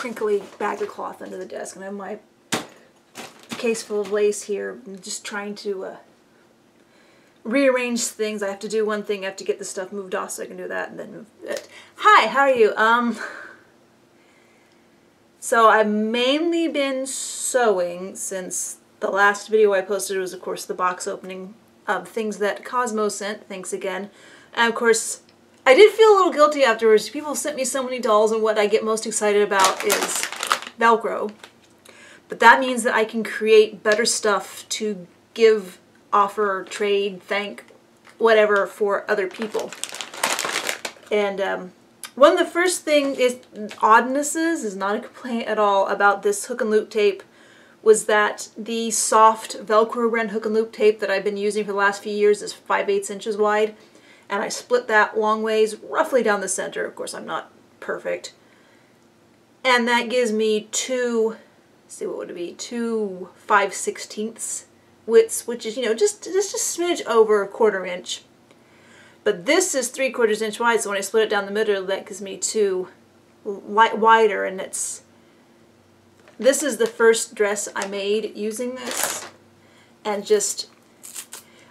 crinkly bag of cloth under the desk, and I have my case full of lace here. I'm just trying to rearrange things. I have to do one thing. I have to get the stuff moved off so I can do that, and then move it. Hi, how are you? So I've mainly been sewing since the last video I posted was, of course, the box opening of things that Cosmo sent. Thanks again. And of course, I did feel a little guilty afterwards. People sent me so many dolls, and what I get most excited about is Velcro. But that means that I can create better stuff to give, offer, trade, thank, whatever for other people. And one of the first thing is oddnesses, is not a complaint at all, about this hook and loop tape was that the soft Velcro brand hook and loop tape that I've been using for the last few years is 5/8 inches wide. And I split that long ways, roughly down the center. Of course, I'm not perfect. And that gives me two, let's see, what would it be? 2 5/16 widths, which is, you know, just a smidge over a 1/4 inch. But this is 3/4 inch wide, so when I split it down the middle, that gives me 2 wider, and this is the first dress I made using this, and just,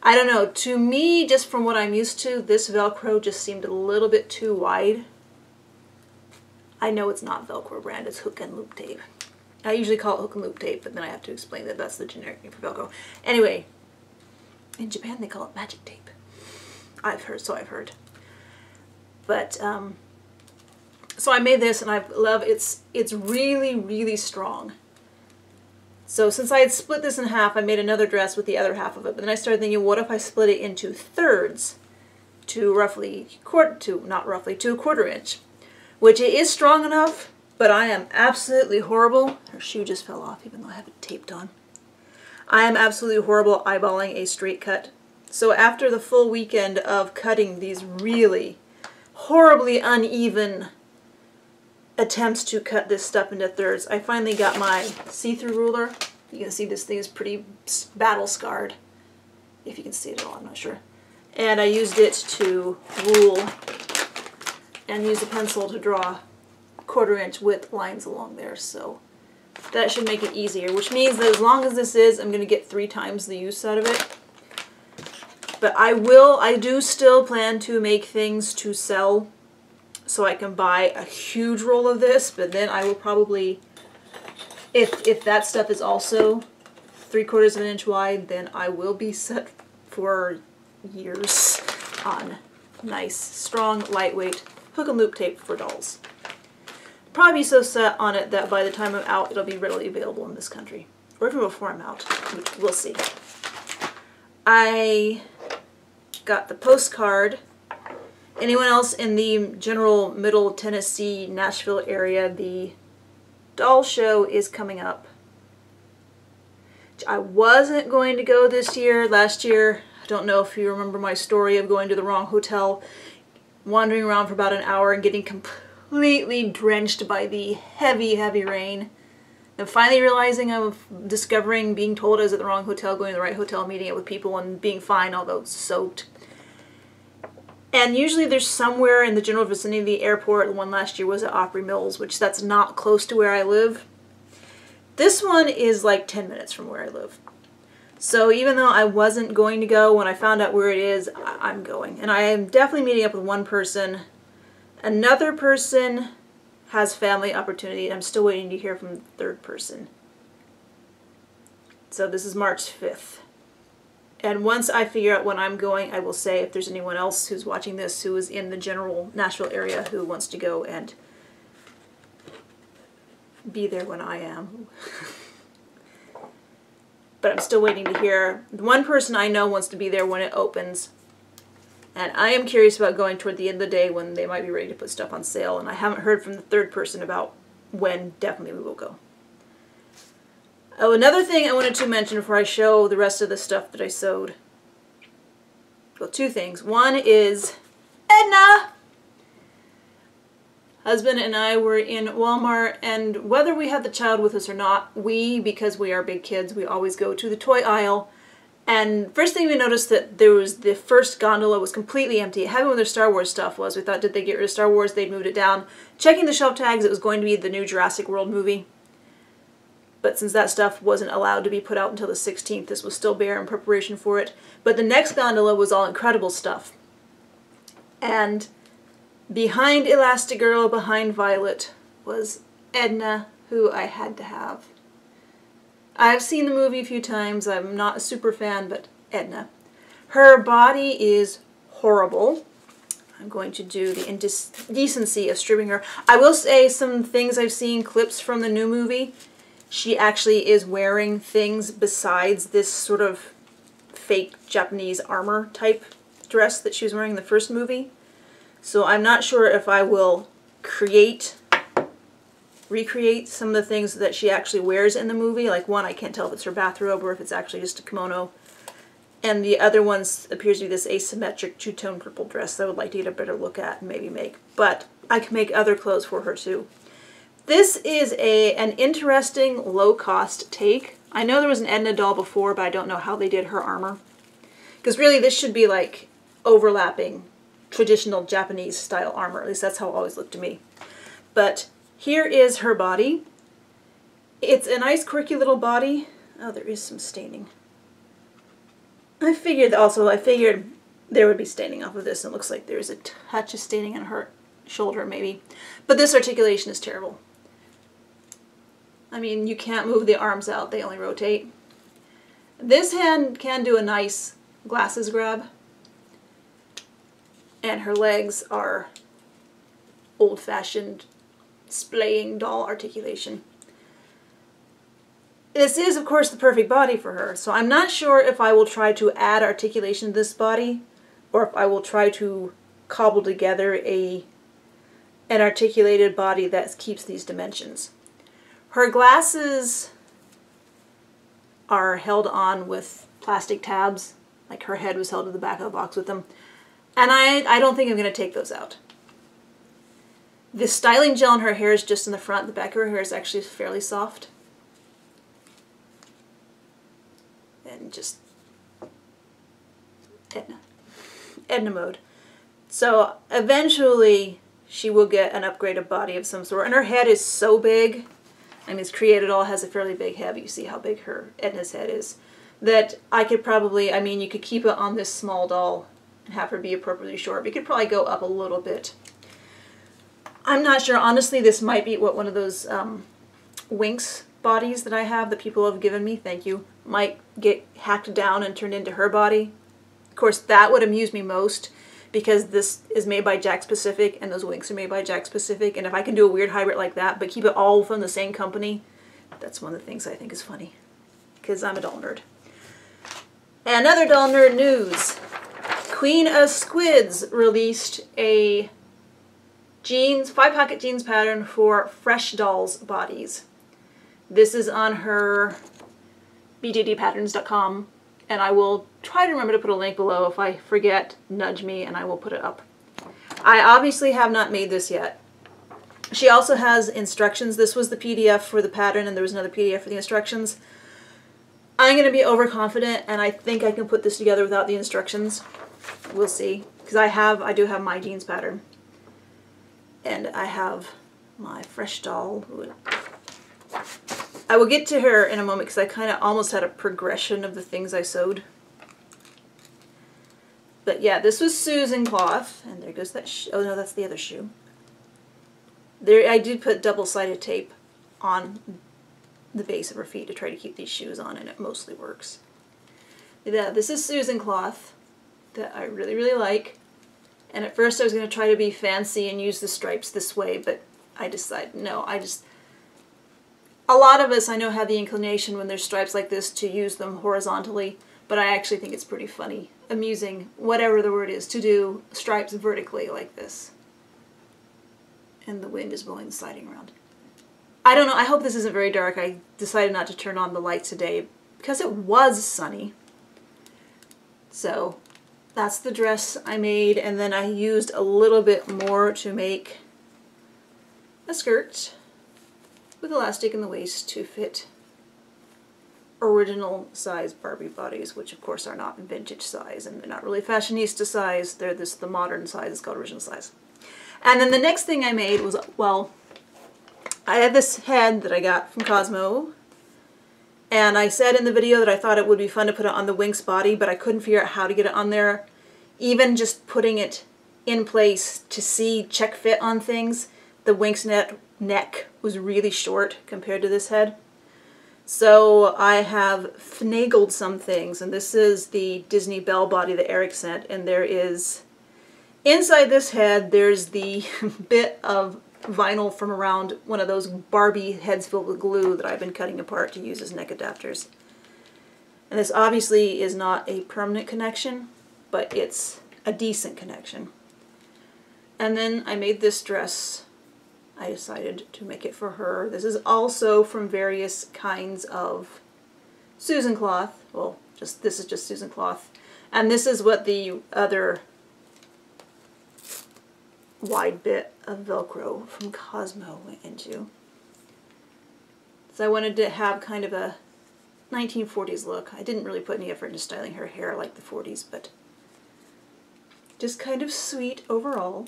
I don't know, to me, just from what I'm used to, this Velcro just seemed a little bit too wide. I know it's not Velcro brand, it's hook and loop tape. I usually call it hook and loop tape, but then I have to explain that that's the generic name for Velcro. Anyway, in Japan they call it magic tape. I've heard. But, so I made this, and I love it's really, really strong. So since I had split this in half, I made another dress with the other half of it. But then I started thinking, what if I split it into thirds to roughly, not roughly, to a 1/4 inch, which it is strong enough, but I am absolutely horrible. Her shoe just fell off, even though I have it taped on. I am absolutely horrible eyeballing a straight cut. So after the full weekend of cutting these really horribly uneven attempts to cut this stuff into thirds, I finally got my see-through ruler. You can see this thing is pretty battle scarred. If you can see it at all, I'm not sure. And I used it to rule and use a pencil to draw 1/4 inch width lines along there. So that should make it easier, which means that as long as this is, I'm going to get 3 times the use out of it. But I do still plan to make things to sell, so I can buy a huge roll of this, but then I will probably, if that stuff is also 3/4 inch wide, then I will be set for years on nice, strong, lightweight hook and loop tape for dolls. Probably be so set on it that by the time I'm out, it'll be readily available in this country. Or even before I'm out, which we'll see. I got the postcard. Anyone else in the general Middle Tennessee, Nashville area, the doll show is coming up. I wasn't going to go this year. Last year, I don't know if you remember my story of going to the wrong hotel, wandering around for about an hour and getting completely drenched by the heavy, heavy rain. And finally realizing being told I was at the wrong hotel, going to the right hotel, meeting it with people, and being fine, although soaked. And usually there's somewhere in the general vicinity of the airport. The one last year was at Opry Mills, which that's not close to where I live. This one is like 10 minutes from where I live. So even though I wasn't going to go, when I found out where it is, I'm going. And I am definitely meeting up with one person. Another person has family opportunity, and I'm still waiting to hear from the third person. So this is March 5th. And once I figure out when I'm going, I will say if there's anyone else who's watching this who is in the general Nashville area who wants to go and be there when I am. But I'm still waiting to hear. The one person I know wants to be there when it opens. And I am curious about going toward the end of the day when they might be ready to put stuff on sale. And I haven't heard from the third person about when definitely we will go. Oh, another thing I wanted to mention before I show the rest of the stuff that I sewed. Well, 2 things. One is Edna! Husband and I were in Walmart, and whether we had the child with us or not, because we are big kids, we always go to the toy aisle. And first thing we noticed that there was the first gondola was completely empty. It happened when their Star Wars stuff was. We thought, did they get rid of Star Wars? They'd moved it down. Checking the shelf tags, it was going to be the new Jurassic World movie. But since that stuff wasn't allowed to be put out until the 16th, this was still bare in preparation for it. But the next gondola was all Incredible stuff. And behind Elastigirl, behind Violet, was Edna, who I had to have. I've seen the movie a few times. I'm not a super fan, but Edna. Her body is horrible. I'm going to do the indecency of stripping her. I will say some things I've seen, clips from the new movie. She actually is wearing things besides this sort of fake Japanese armor type dress that she was wearing in the first movie. So I'm not sure if I will recreate some of the things that she actually wears in the movie. Like one, I can't tell if it's her bathrobe or if it's actually just a kimono. And the other one appears to be this asymmetric two-tone purple dress that I would like to get a better look at and maybe make. But I can make other clothes for her too. This is an interesting low-cost take. I know there was an Edna doll before, but I don't know how they did her armor. Because really this should be like overlapping traditional Japanese style armor. At least that's how it always looked to me. But here is her body. It's a nice quirky little body. Oh, there is some staining. I figured there would be staining off of this, and it looks like there's a touch of staining on her shoulder maybe. But this articulation is terrible. I mean, you can't move the arms out, they only rotate. This hand can do a nice glasses grab. And her legs are old-fashioned splaying doll articulation. This is, of course, the perfect body for her, so I'm not sure if I will try to add articulation to this body, or if I will try to cobble together an articulated body that keeps these dimensions. Her glasses are held on with plastic tabs, like her head was held to the back of the box with them, and I don't think I'm going to take those out. The styling gel in her hair is just in the front. The back of her hair is actually fairly soft. And just Edna mode. So eventually she will get an upgraded body of some sort. And her head is so big. I mean, it's created all has a fairly big head, but you see how big Edna's head is. That I could probably, I mean, you could keep it on this small doll and have her be appropriately short. But you could probably go up a little bit. I'm not sure. Honestly, this might be what one of those Winx bodies that I have that people have given me, thank you, might get hacked down and turned into her body. Of course, that would amuse me most because this is made by Jakks Pacific and those Winx are made by Jakks Pacific, and if I can do a weird hybrid like that but keep it all from the same company, that's one of the things I think is funny because I'm a doll nerd. And other doll nerd news. Queen of Squids released a 5-pocket jeans pattern for Fresh Dolls bodies. This is on her bjdpatterns.com, and I will try to remember to put a link below. If I forget, nudge me and I will put it up. I obviously have not made this yet. She also has instructions. This was the PDF for the pattern and there was another PDF for the instructions. I'm going to be overconfident and I think I can put this together without the instructions. We'll see. Because I do have my jeans pattern. And I have my Fresh doll. I will get to her in a moment because I kind of almost had a progression of the things I sewed. But yeah, this was Susan cloth. And there goes that oh no, that's the other shoe. There, I did put double-sided tape on the base of her feet to try to keep these shoes on, and it mostly works. Yeah, this is Susan cloth that I really, really like. And at first I was going to try to be fancy and use the stripes this way, but I decided, no, a lot of us, I know, have the inclination when there's stripes like this to use them horizontally, but I actually think it's pretty funny, amusing, whatever the word is, to do stripes vertically like this. And the wind is blowing the siding around. I don't know, I hope this isn't very dark. I decided not to turn on the lights today because it was sunny. So that's the dress I made, and then I used a little bit more to make a skirt with elastic in the waist to fit original size Barbie bodies, which of course are not vintage size, and they're not really fashionista size. They're the modern size. It's called original size. And then the next thing I made was, well, I had this head that I got from Cosmo, and I said in the video that I thought it would be fun to put it on the Winx body, but I couldn't figure out how to get it on there. Even just putting it in place to see check fit on things, the Winx neck was really short compared to this head. So I have finagled some things, and this is the Disney Belle body that Eric sent, and there is, inside this head, there's the bit of vinyl from around one of those Barbie heads filled with glue that I've been cutting apart to use as neck adapters. And this obviously is not a permanent connection, but it's a decent connection. And then I made this dress. I decided to make it for her. This is also from various kinds of Susan cloth. Well, this is just Susan cloth. And this is what the other wide bit of Velcro from Cosmo went into. So I wanted to have kind of a 1940s look. I didn't really put any effort into styling her hair like the 40s, but just kind of sweet overall.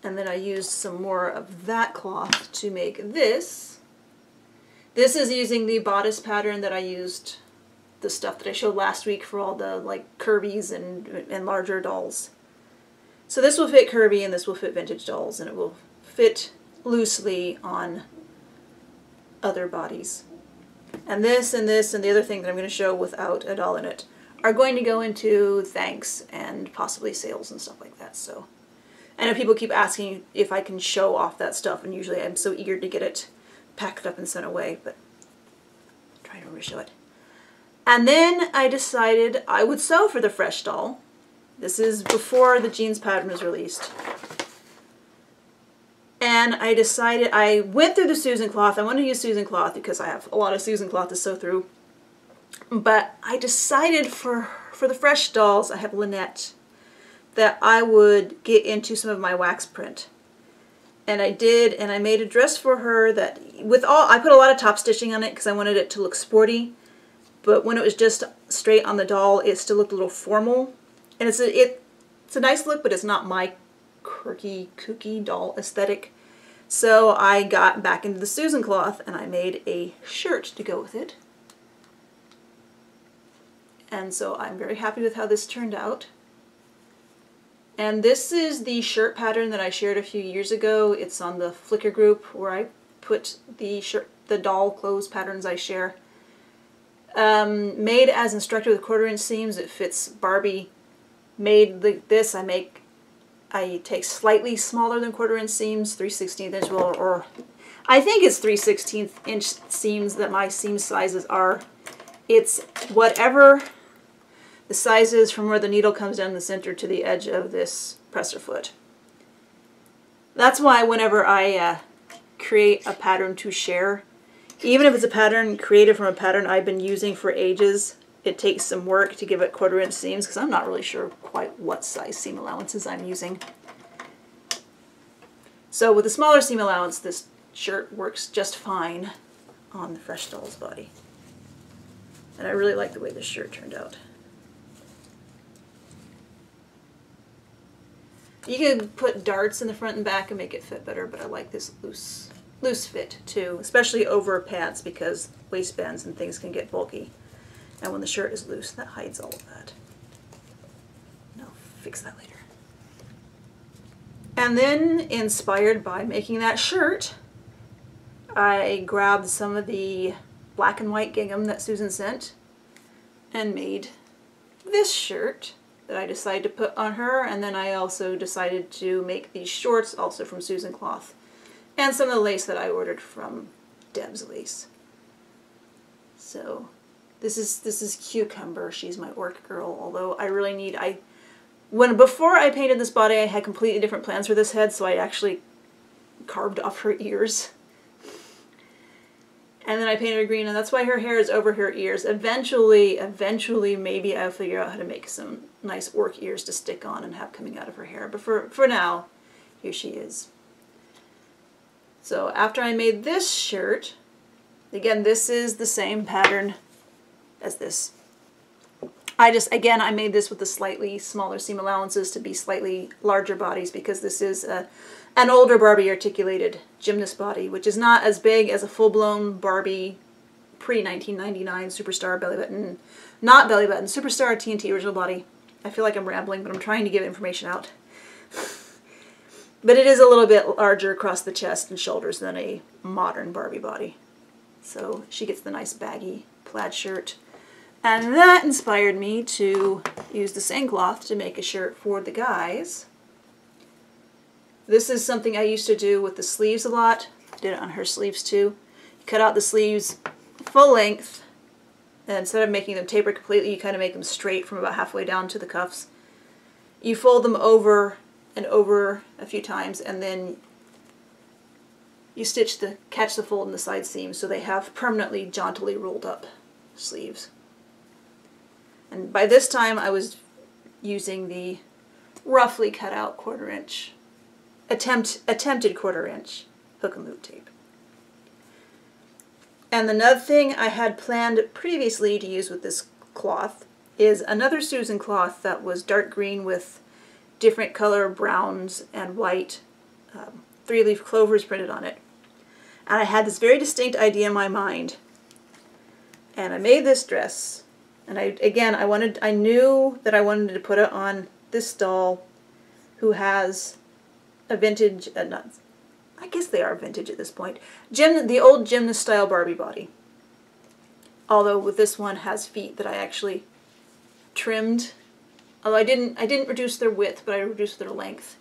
And then I used some more of that cloth to make this. This is using the bodice pattern that I used, the stuff that I showed last week for all the like curvies and larger dolls. So this will fit curvy and this will fit vintage dolls, and it will fit loosely on other bodies. And this and this and the other thing that I'm going to show without a doll in it are going to go into thanks and possibly sales and stuff like that. So I know people keep asking if I can show off that stuff, and usually I'm so eager to get it packed up and sent away, but I'm trying to remember to show it. And then I decided I would sew for the Fresh doll. This is before the jeans pattern was released. And I decided, I went through the Susan cloth. I wanted to use Susan cloth because I have a lot of Susan cloth to sew through. But I decided for the Fresh dolls, I have Lynette, that I would get into some of my wax print. And I did, and I made a dress for her that, I put a lot of top stitching on it because I wanted it to look sporty. But when it was just straight on the doll, it still looked a little formal. And it's a nice look, but it's not my quirky, kooky doll aesthetic. So I got back into the Susan cloth and I made a shirt to go with it. And so I'm very happy with how this turned out. And this is the shirt pattern that I shared a few years ago. It's on the Flickr group where I put the doll clothes patterns I share. Made as instructed with 1/4" seams. It fits Barbie. Made like this, I take slightly smaller than 1/4" seams, 3/16 inch, or I think it's 3/16 inch seams that my seam sizes are. It's whatever the size is from where the needle comes down the center to the edge of this presser foot. That's why whenever I create a pattern to share, even if it's a pattern created from a pattern I've been using for ages, it takes some work to give it 1/4" seams because I'm not really sure quite what size seam allowances I'm using. So with a smaller seam allowance, this shirt works just fine on the Fresh doll's body. And I really like the way this shirt turned out. You can put darts in the front and back and make it fit better, but I like this loose fit too, especially over pants because waistbands and things can get bulky. And when the shirt is loose, that hides all of that. And I'll fix that later. And then, inspired by making that shirt, I grabbed some of the black and white gingham that Susan sent and made this shirt that I decided to put on her. And then I also decided to make these shorts also from Susan cloth. And some of the lace that I ordered from Deb's Lace. So this is Cucumber. She's my orc girl, although I really need, before I painted this body, I had completely different plans for this head, so I actually carved off her ears. And then I painted her green, and that's why her hair is over her ears. Eventually, maybe I'll figure out how to make some nice orc ears to stick on and have coming out of her hair. But for now, here she is. So after I made this shirt, Again, this is the same pattern as this. I made this with the slightly smaller seam allowances to be slightly larger bodies because this is an older Barbie articulated gymnast body, which is not as big as a full-blown Barbie pre-1999 Superstar belly button, not belly button, Superstar TNT original body. I feel like I'm rambling, but I'm trying to give information out. But it is a little bit larger across the chest and shoulders than a modern Barbie body. So she gets the nice baggy plaid shirt. And that inspired me to use the same cloth to make a shirt for the guys. This is something I used to do with the sleeves a lot. Did it on her sleeves too. You cut out the sleeves full length, and instead of making them taper completely, you kind of make them straight from about halfway down to the cuffs. You fold them over and over a few times, and then you catch the fold in the side seams so they have permanently jauntily rolled up sleeves. And by this time I was using the roughly cut out 1/4 inch, attempted 1/4 inch hook and loop tape. And another thing I had planned previously to use with this cloth is another Susan cloth that was dark green with different color browns and white 3-leaf clovers printed on it. And I had this very distinct idea in my mind. And I made this dress. And I knew that I wanted to put it on this doll who has a vintage, I guess they are vintage at this point, the old gymnast style Barbie body. Although with this one has feet that I actually trimmed. Although I didn't reduce their width, but I reduced their length.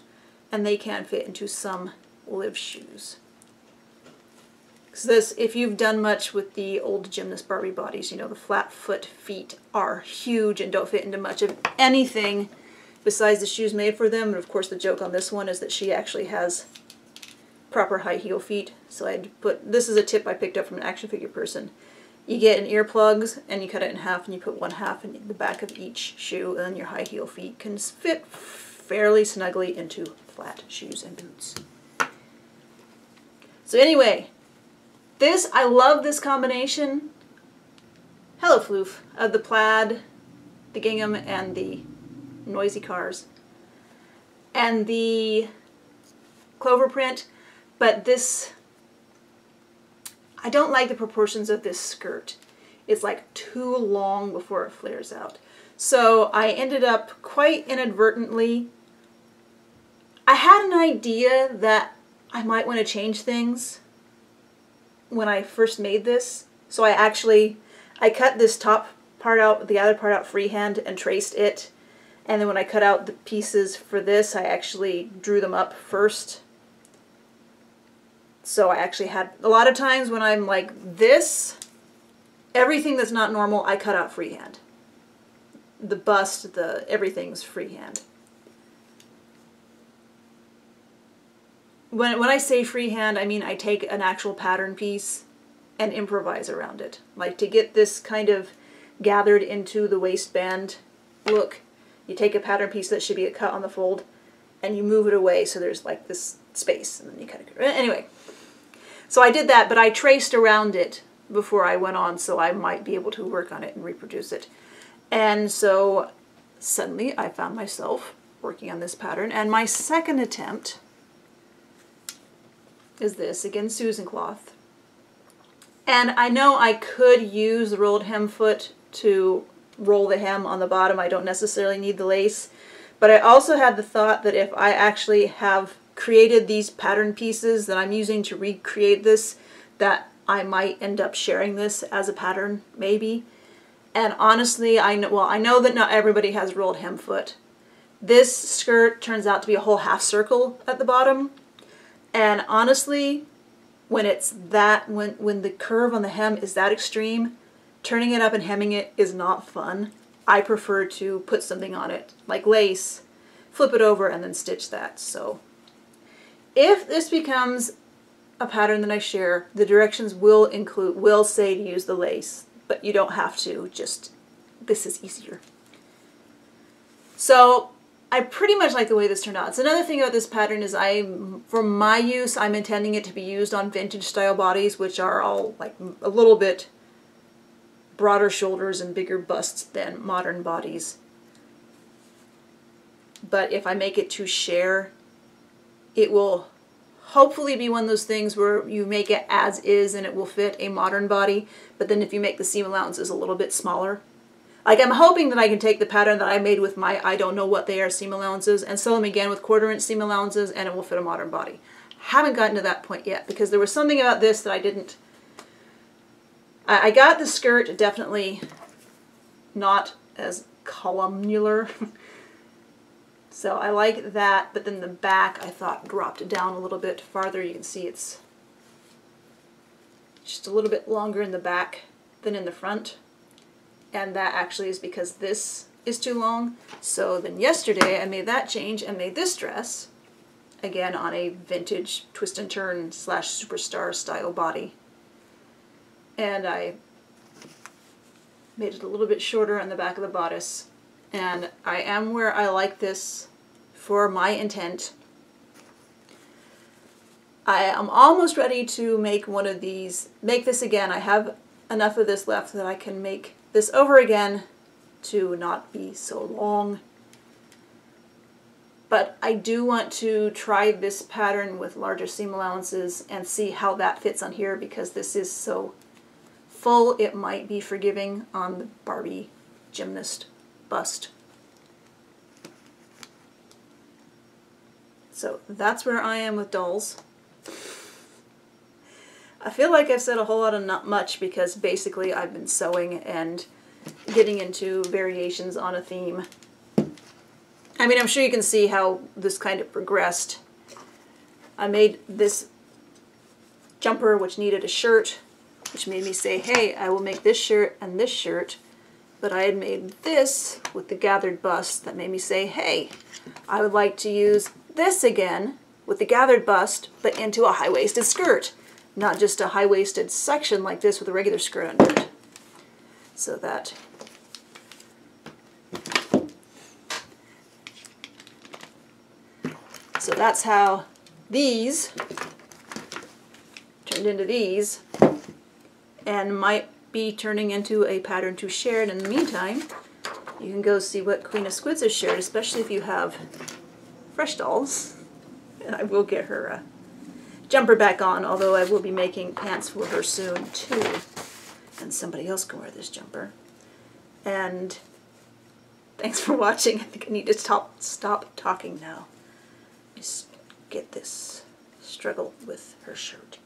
And they can fit into some Liv shoes. Because if you've done much with the old gymnast Barbie bodies, you know the flat foot feet are huge and don't fit into much of anything besides the shoes made for them. And of course the joke on this one is that she actually has proper high heel feet. So this is a tip I picked up from an action figure person. You get an earplugs and you cut it in half and you put 1/2 in the back of each shoe, and then your high heel feet can fit fairly snugly into flat shoes and boots. So anyway, I love this combination, hello floof, of the plaid, the gingham, and the noisy cars, and the clover print, but I don't like the proportions of this skirt. It's like too long before it flares out. So I ended up quite inadvertently, I had an idea that I might want to change things when I first made this. So I cut this top part out, the other part out freehand and traced it. And then when I cut out the pieces for this, I actually drew them up first. So I actually had, a lot of times when I'm like this, everything that's not normal, I cut out freehand. The bust, everything's freehand. When I say freehand, I mean I take an actual pattern piece and improvise around it. Like to get this kind of gathered into the waistband look, you take a pattern piece that should be a cut on the fold and you move it away so there's like this space, and then you cut it. Anyway, so I did that, but I traced around it before I went on so I might be able to work on it and reproduce it. And so suddenly I found myself working on this pattern, and my second attempt is this, again Susan cloth. And I know I could use the rolled hem foot to roll the hem on the bottom. I don't necessarily need the lace. But I also had the thought that if I actually have created these pattern pieces that I'm using to recreate this, that I might end up sharing this as a pattern, maybe. And honestly, I know that not everybody has rolled hem foot. This skirt turns out to be a whole half circle at the bottom. And honestly, when when the curve on the hem is that extreme, turning it up and hemming it is not fun. I prefer to put something on it, like lace, flip it over, and then stitch that. So if this becomes a pattern that I share, the directions will say to use the lace, but you don't have to, just this is easier. So I pretty much like the way this turned out. So another thing about this pattern is for my use, I'm intending it to be used on vintage style bodies, which are all like a little bit broader shoulders and bigger busts than modern bodies. But if I make it to share, it will hopefully be one of those things where you make it as is and it will fit a modern body, but then if you make the seam allowances a little bit smaller. Like, I'm hoping that I can take the pattern that I made with my I don't know what they are seam allowances and sew them again with 1/4 inch seam allowances and it will fit a modern body. Haven't gotten to that point yet because there was something about this that I didn't. I got the skirt definitely not as columnar. So I like that, but then the back I thought dropped down a little bit farther. You can see it's just a little bit longer in the back than in the front. And that actually is because this is too long. So then yesterday I made that change and made this dress, again on a vintage twist and turn / superstar style body. And I made it a little bit shorter on the back of the bodice. And I am where I like this for my intent. I am almost ready to make one of these, make this again. I have enough of this left that I can make this over again to not be so long. But I do want to try this pattern with larger seam allowances and see how that fits on here because this is so full it might be forgiving on the Barbie gymnast bust. So that's where I am with dolls. I feel like I've said a whole lot of not much because basically I've been sewing and getting into variations on a theme. I mean, I'm sure you can see how this kind of progressed. I made this jumper which needed a shirt, which made me say, hey, I will make this shirt and this shirt. But I had made this with the gathered bust that made me say, hey, I would like to use this again with the gathered bust, but into a high-waisted skirt. Not just a high-waisted section like this with a regular skirt under it. So that's how these turned into these, and might be turning into a pattern to share. And in the meantime, you can go see what Queen of Squids has shared, especially if you have fresh dolls. And I will get her jumper back on, although I will be making pants for her soon too. And somebody else can wear this jumper. And thanks for watching. I think I need to stop talking now. Just get this struggle with her shirt.